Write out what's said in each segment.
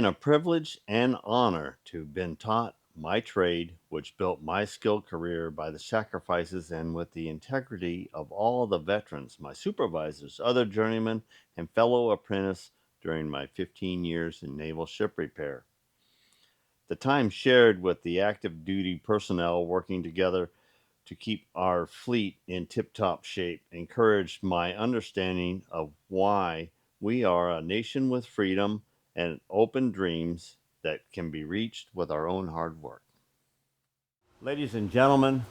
a privilege and honor to have been taught my trade, which built my skilled career by the sacrifices and with the integrity of all the veterans, my supervisors, other journeymen, and fellow apprentices during my 15 years in naval ship repair. The time shared with the active duty personnel working together to keep our fleet in tip top shape encouraged my understanding of why we are a nation with freedom and open dreams that can be reached with our own hard work. Ladies and gentlemen,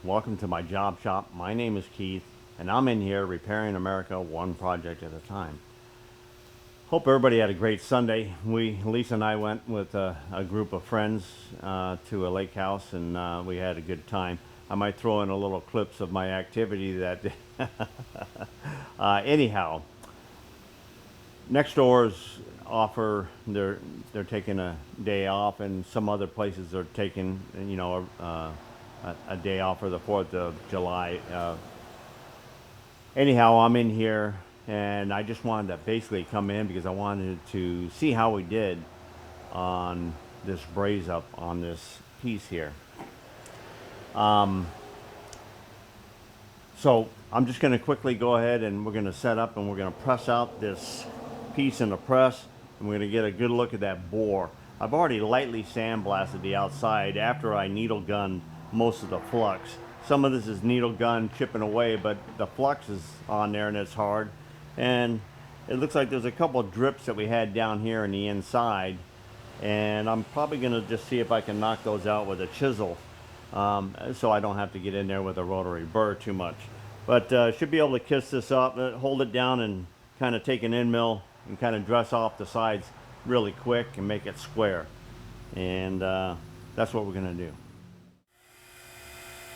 welcome to my job shop. My name is Keith, and I'm in here repairing America one project at a time. Hope everybody had a great Sunday. Lisa and I went with a group of friends to a lake house, and we had a good time. I might throw in a little clips of my activity that anyhow, next doors offer they're taking a day off, and some other places are taking a day off for the 4th of July. Anyhow, I'm in here, and I just wanted to basically come in because I wanted to see how we did on this braze up on this piece here. So I'm just going to quickly go ahead and we're going to set up and we're going to press out this piece in the press, and we're going to get a good look at that bore. I've already lightly sandblasted the outside after I needle gunned most of the flux. Some of this is needle gun chipping away, but the flux is on there and it's hard. And it looks like there's a couple of drips that we had down here in the inside, and I'm probably going to just see if I can knock those out with a chisel, so I don't have to get in there with a rotary burr too much. But should be able to kiss this up, hold it down, and kind of take an end mill and kind of dress off the sides really quick and make it square. And that's what we're going to do.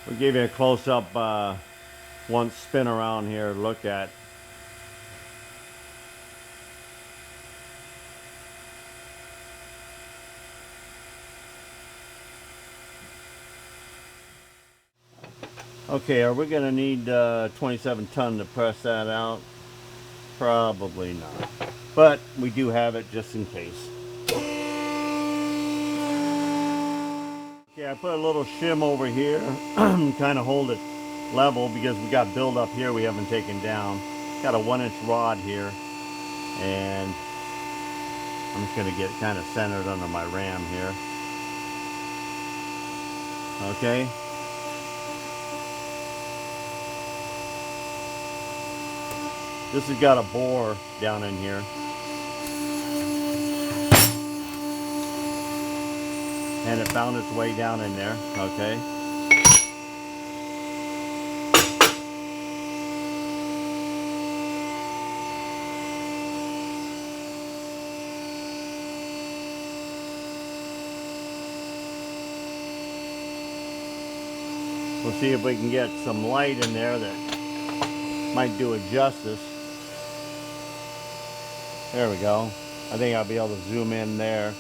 We'll give you a close-up one spin around here to look at. Okay, are we going to need 27 ton to press that out? Probably not. But we do have it just in case. Okay, I put a little shim over here, kind of hold it level because we got build up here we haven't taken down. Got a 1-inch rod here, and I'm just going to get it kind of centered under my ram here. Okay. This has got a bore down in here. And it found its way down in there, okay? We'll see if we can get some light in there that might do it justice. There we go. I think I'll be able to zoom in there.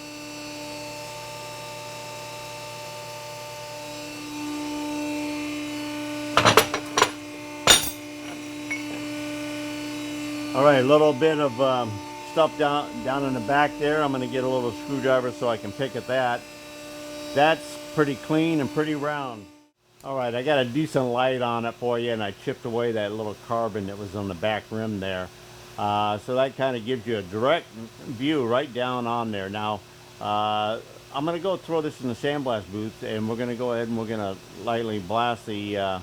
All right, a little bit of stuff down in the back there. I'm going to get a little screwdriver so I can pick at that. That's pretty clean and pretty round. All right, I got a decent light on it for you, and I chipped away that little carbon that was on the back rim there. So that kind of gives you a direct view right down on there. Now, I'm going to go throw this in the sandblast booth, and we're going to go ahead and we're going to lightly blast the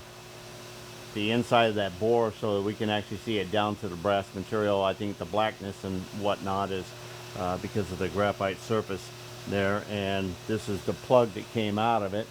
inside of that bore so that we can actually see it down to the brass material. I think the blackness and whatnot is because of the graphite surface there, and this is the plug that came out of it.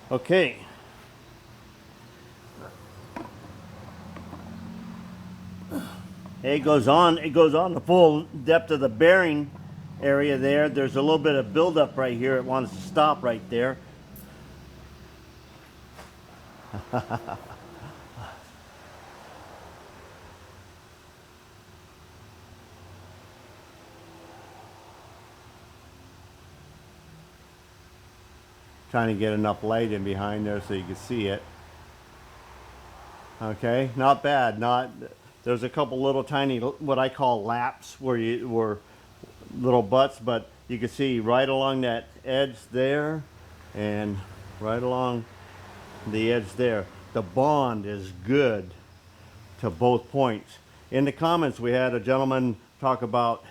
Okay. It goes on. It goes on the full depth of the bearing area there. There's a little bit of buildup right here. It wants to stop right there. Trying to get enough light in behind there so you can see it. Okay, not bad. Not. There's a couple little tiny, what I call laps, where you were little butts, but you can see right along that edge there, and right along the edge there. The bond is good to both points. In the comments, we had a gentleman talk about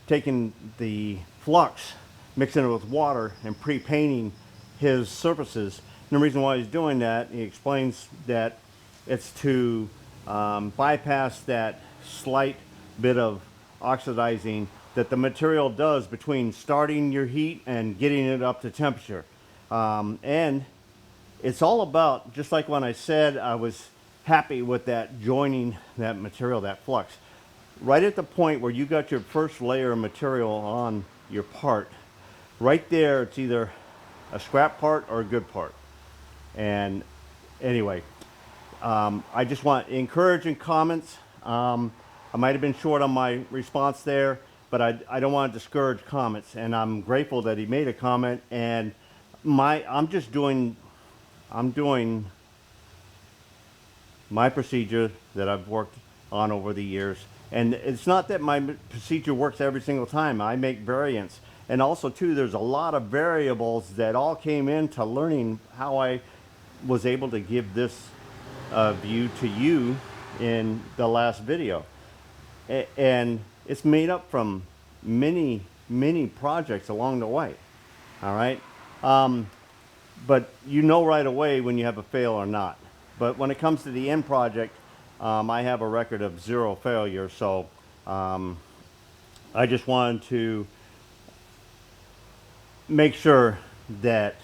taking the flux, mixing it with water, and pre-painting his surfaces. And the reason why he's doing that, he explains that it's to bypass that slight bit of oxidizing that the material does between starting your heat and getting it up to temperature. And it's all about, just like when I said I was happy with that joining that material, that flux. Right at the point where you got your first layer of material on your part, right there, it's either a scrap part or a good part. And anyway, I just want encouraging comments. I might have been short on my response there, but I don't want to discourage comments. And I'm grateful that he made a comment. And I'm doing my procedure that I've worked on over the years. And it's not that my procedure works every single time. I make variants. And also too, there's a lot of variables that all came into learning how I was able to give this view to you in the last video. And it's made up from many projects along the way. All right. But you know right away when you have a fail or not. But when it comes to the end project, I have a record of 0 failure. So I just wanted to make sure that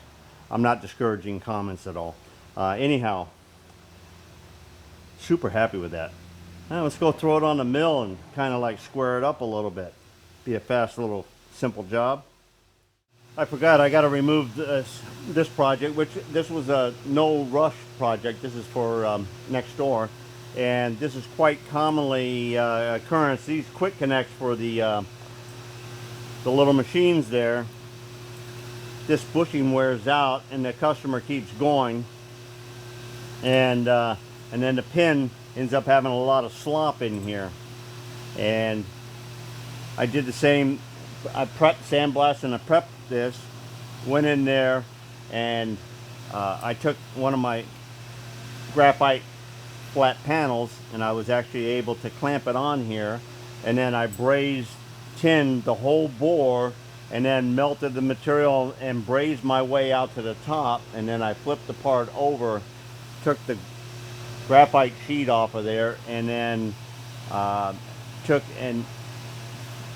I'm not discouraging comments at all. Anyhow, super happy with that. Now let's go throw it on the mill and kind of like square it up a little bit. Be a fast little simple job. I forgot I got to remove this project, which this was a no rush project. This is for next door, and this is quite commonly occurrence. These quick connects for the little machines there. This bushing wears out, and the customer keeps going, and then the pin ends up having a lot of slop in here. And I did the same. I prepped, sandblasted, and I prepped this, went in there, and I took one of my graphite flat panels, and I was actually able to clamp it on here, and then I brazed tinned the whole bore, and then melted the material and brazed my way out to the top, and then I flipped the part over, took the graphite sheet off of there, and then took and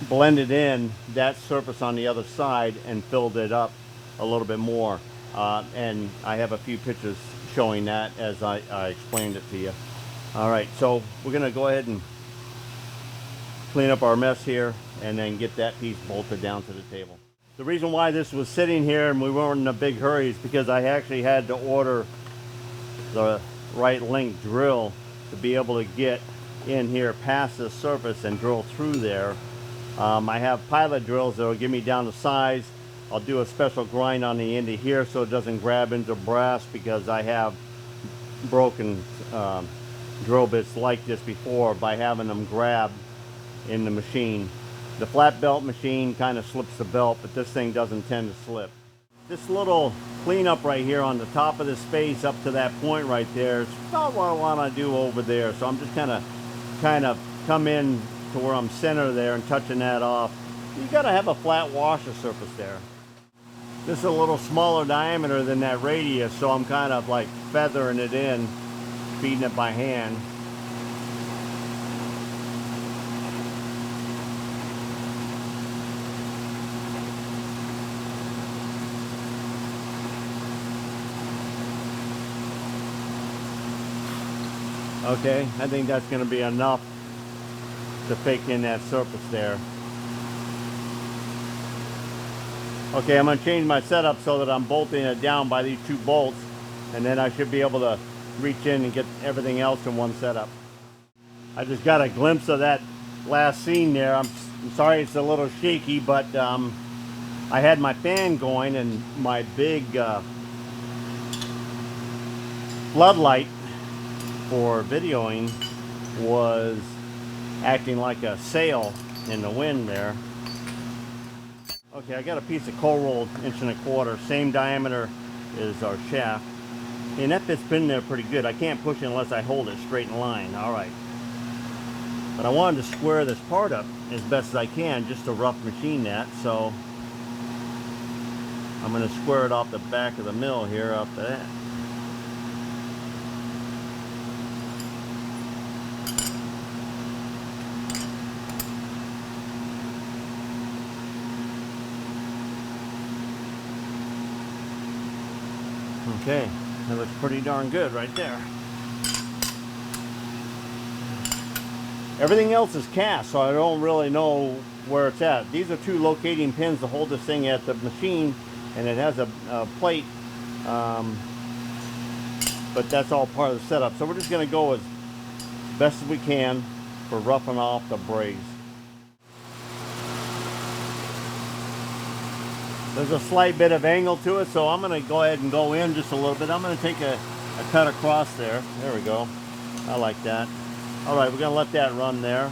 blended in that surface on the other side and filled it up a little bit more. And I have a few pictures showing that as I explained it to you. All right, so we're gonna go ahead and clean up our mess here and then get that piece bolted down to the table. The reason why this was sitting here and we weren't in a big hurry is because I actually had to order the right length drill to be able to get in here past the surface and drill through there. I have pilot drills that will give me down to size. I'll do a special grind on the end of here so it doesn't grab into brass, because I have broken drill bits like this before by having them grab in the machine. The flat belt machine kind of slips the belt, but this thing doesn't tend to slip. This little cleanup right here on the top of the space up to that point right there is about what I want to do over there. So I'm just kind of come in to where I'm center there and touching that off. You got to have a flat washer surface there. This is a little smaller diameter than that radius, so I'm kind of like feathering it in, feeding it by hand. Okay, I think that's going to be enough to fake in that surface there. Okay, I'm going to change my setup so that I'm bolting it down by these 2 bolts, and then I should be able to reach in and get everything else in one setup. I just got a glimpse of that last scene there. I'm sorry it's a little shaky, but I had my fan going and my big floodlight for videoing was acting like a sail in the wind there. Okay, I got a piece of cold rolled 1.25 inches, same diameter as our shaft. And that bit's been there pretty good. I can't push it unless I hold it straight in line. All right. But I wanted to square this part up as best as I can just to rough machine that. So I'm going to square it off the back of the mill here up to that. Okay, that looks pretty darn good right there. Everything else is cast, so I don't really know where it's at. These are 2 locating pins to hold this thing at the machine, and it has a plate, but that's all part of the setup. So we're just going to go as best as we can for roughing off the braze. There's a slight bit of angle to it, so I'm going to go ahead and go in just a little bit. I'm going to take a cut across there. There we go. I like that. All right, we're going to let that run there.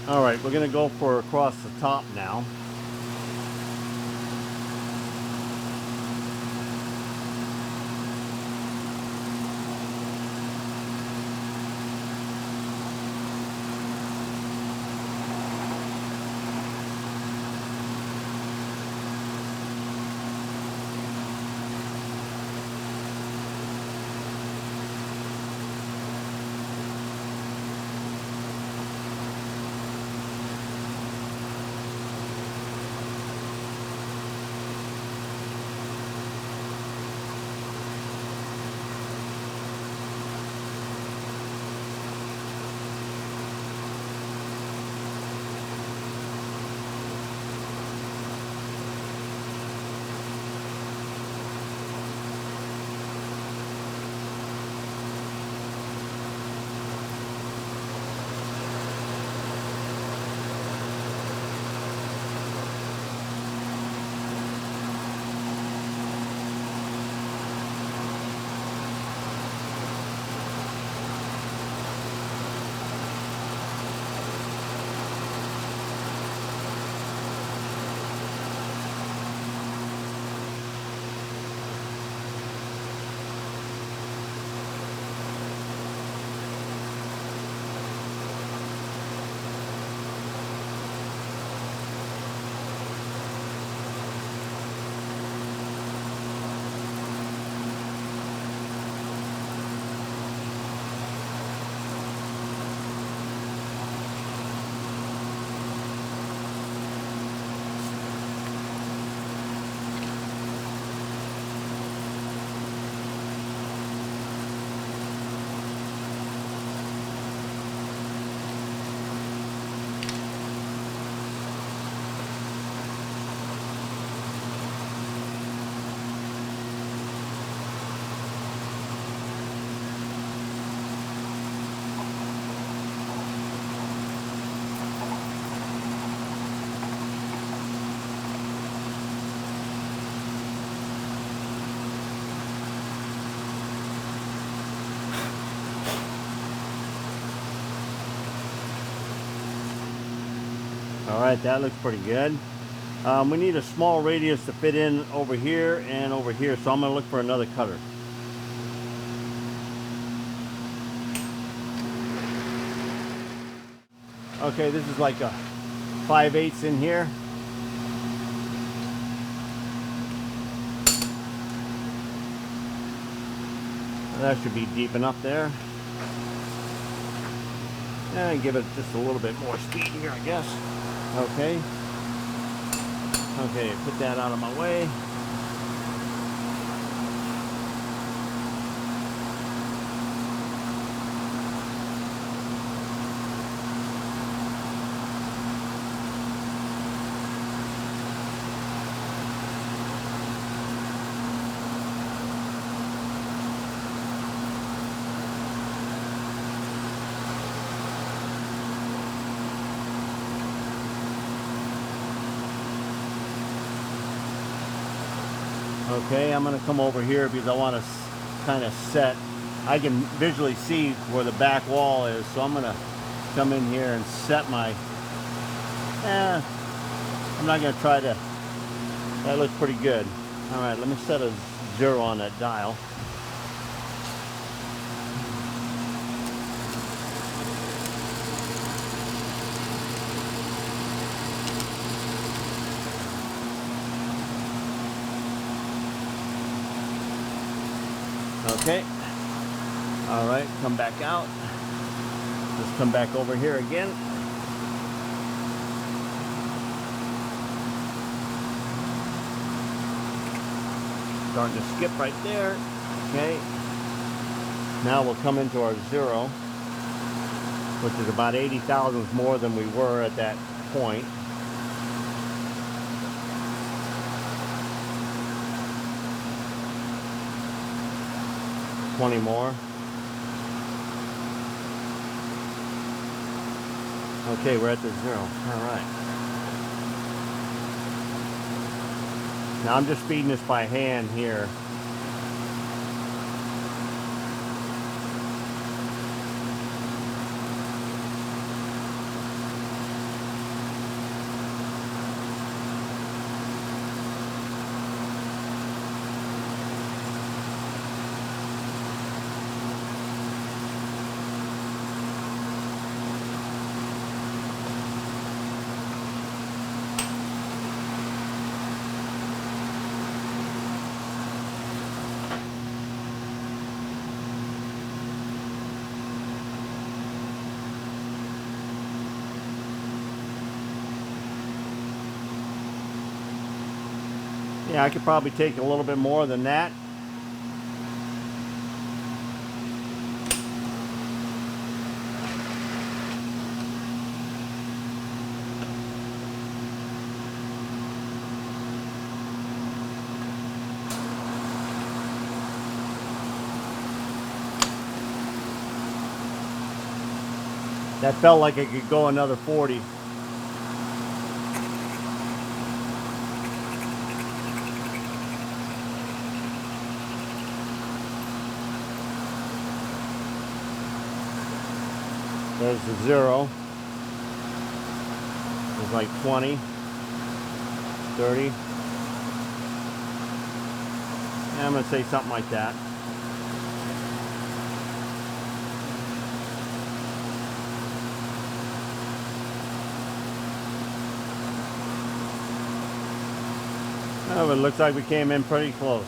All right, we're going to go for across the top now. All right, that looks pretty good. We need a small radius to fit in over here and over here, so I'm going to look for another cutter. Okay, this is like a 5/8 in here. That should be deep enough there. And give it just a little bit more speed here, I guess. Okay. Okay, put that out of my way. Okay, I'm going to come over here because I want to kind of set. I can visually see where the back wall is, so I'm going to come in here and set my. I'm not going to try to. That looks pretty good. All right, let me set a 0 on that dial. Okay. All right, come back out. Let's come back over here again. Starting to skip right there. Okay. Now we'll come into our 0, which is about 80 thousandths more than we were at that point. $20 more. Okay, we're at the 0. All right. Now I'm just feeding this by hand here. Yeah, I could probably take a little bit more than that. That felt like it could go another 40. There's the 0. There's like 20, 30. Yeah, I'm going to say something like that. Oh, it looks like we came in pretty close.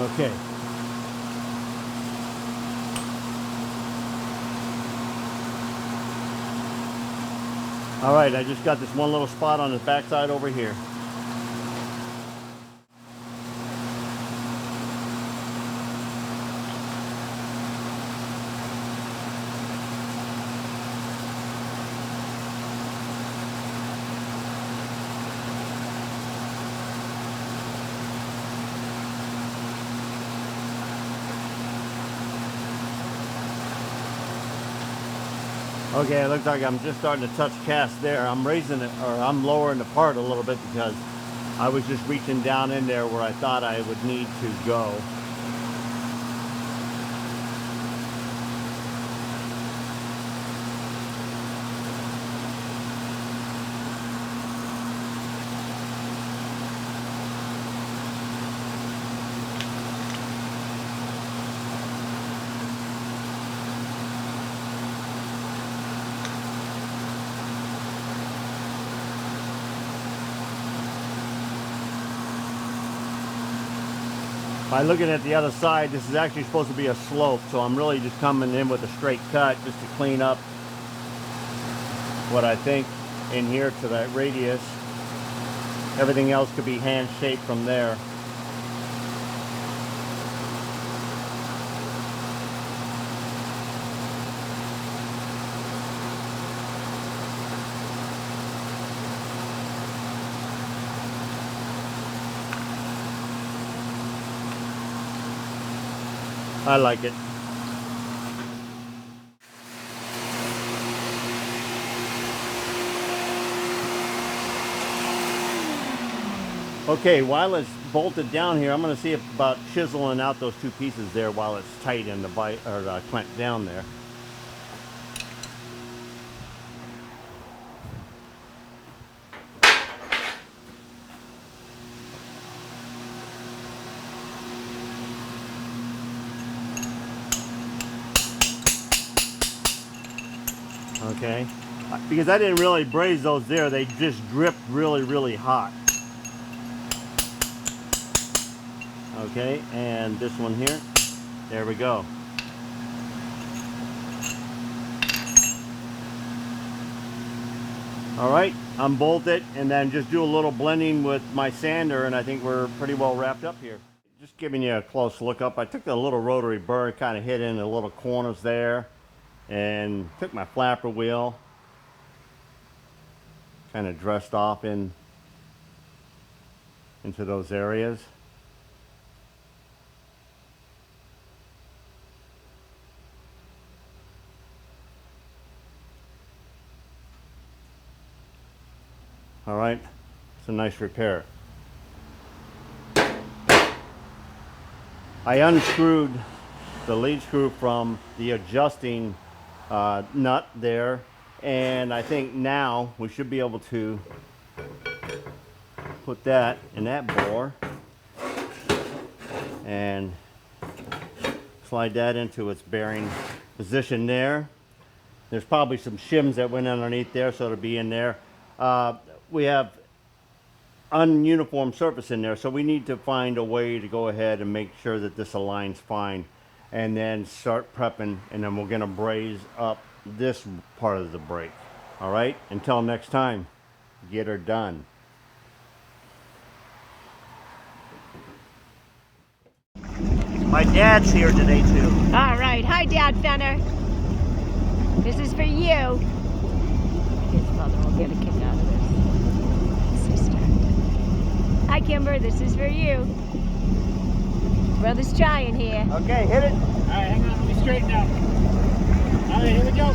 Okay. All right, I just got this one little spot on the backside over here. Okay, it looks like I'm just starting to touch cast there. I'm raising it, or I'm lowering the part a little bit because I was just reaching down in there where I thought I would need to go. By looking at the other side, this is actually supposed to be a slope, so I'm really just coming in with a straight cut just to clean up what I think in here to that radius. Everything else could be hand shaped from there. I like it. Okay, while it's bolted down here, I'm going to see about chiseling out those two pieces there while it's tight in the clamped down there. Okay, because I didn't really braze those there, they just dripped really, really hot. Okay, and this one here, there we go. All right, unbolt it and then just do a little blending with my sander, and I think we're pretty well wrapped up here. Just giving you a close look up, I took the little rotary burr, kind of hit in the little corners there, and took my flapper wheel, kind of dressed off into those areas. All right, it's a nice repair. I unscrewed the lead screw from the adjusting nut there, and I think now we should be able to put that in that bore and slide that into its bearing position there. There's probably some shims that went underneath there, so it'll be in there. We have ununiform surface in there, so we need to find a way to go ahead and make sure that this aligns fine, and then start prepping, and then we're going to braze up this part of the brake. All right, until next time, get her done. My dad's here today too. All right, hi Dad Fenner. This is for you. His mother will get a kick out of this. Sister. Hi Kimber, this is for you. Brother's trying here. Okay, hit it. All right, hang on, let me straighten out. All right, here we go.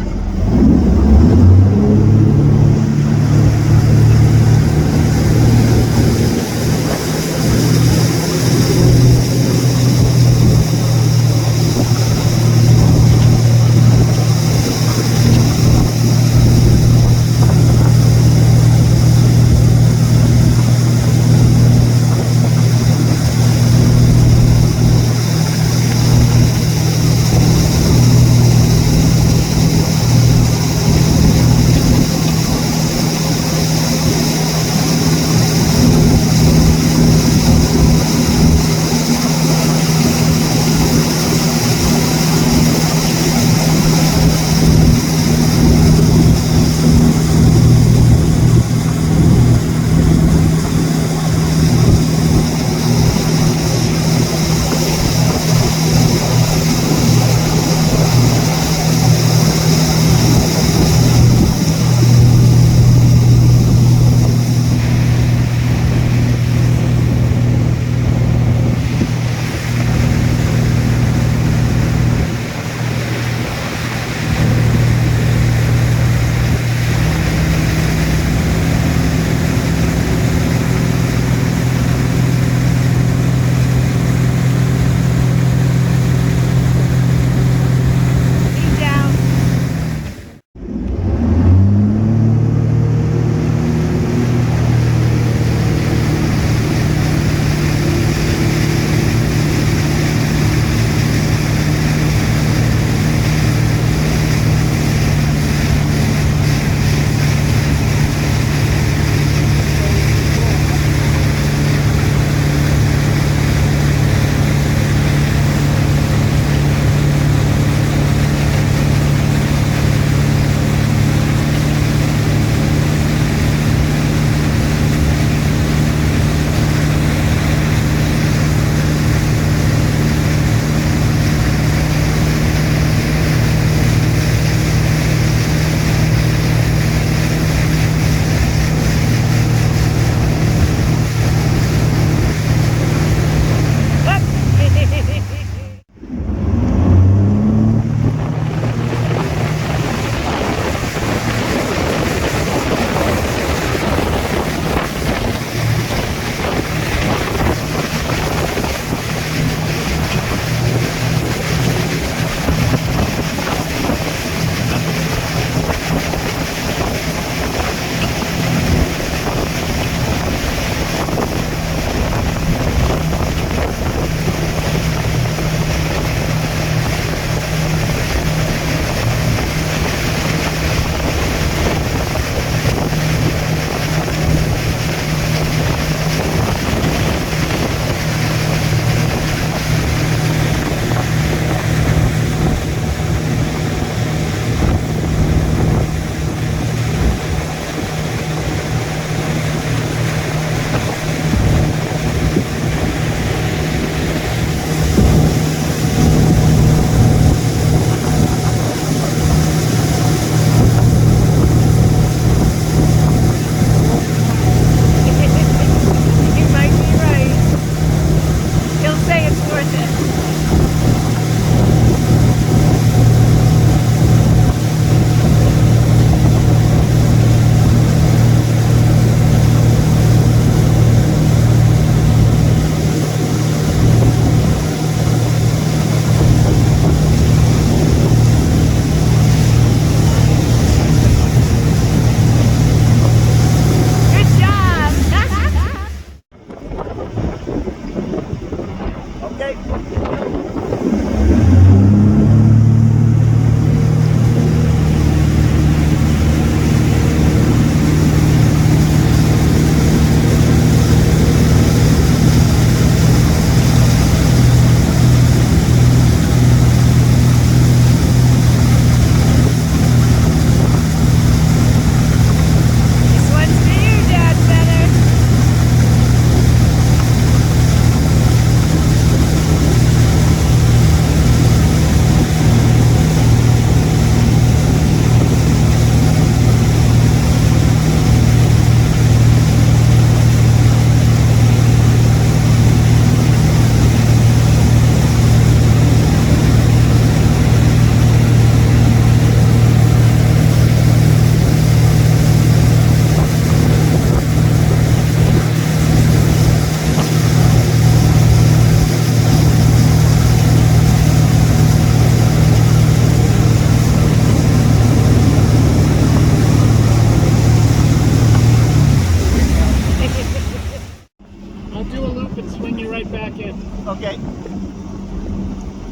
Okay.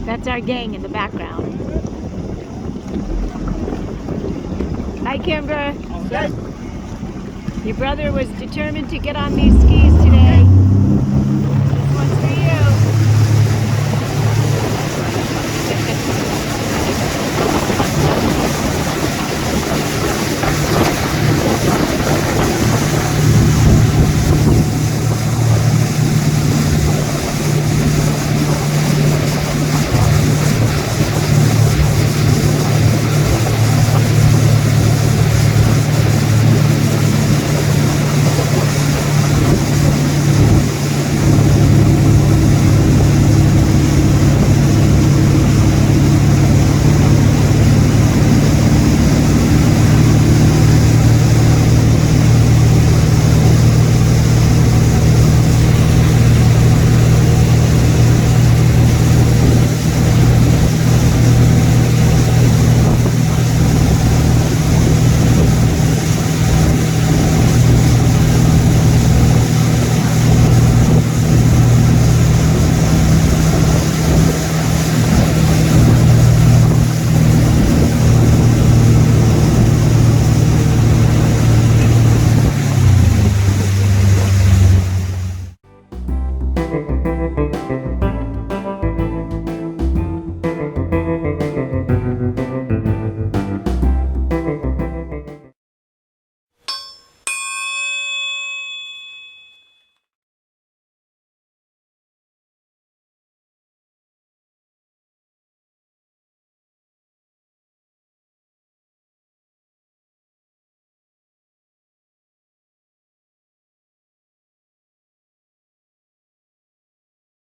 That's our gang in the background. Hi, Kimber. All set? Your brother was determined to get on these skis today.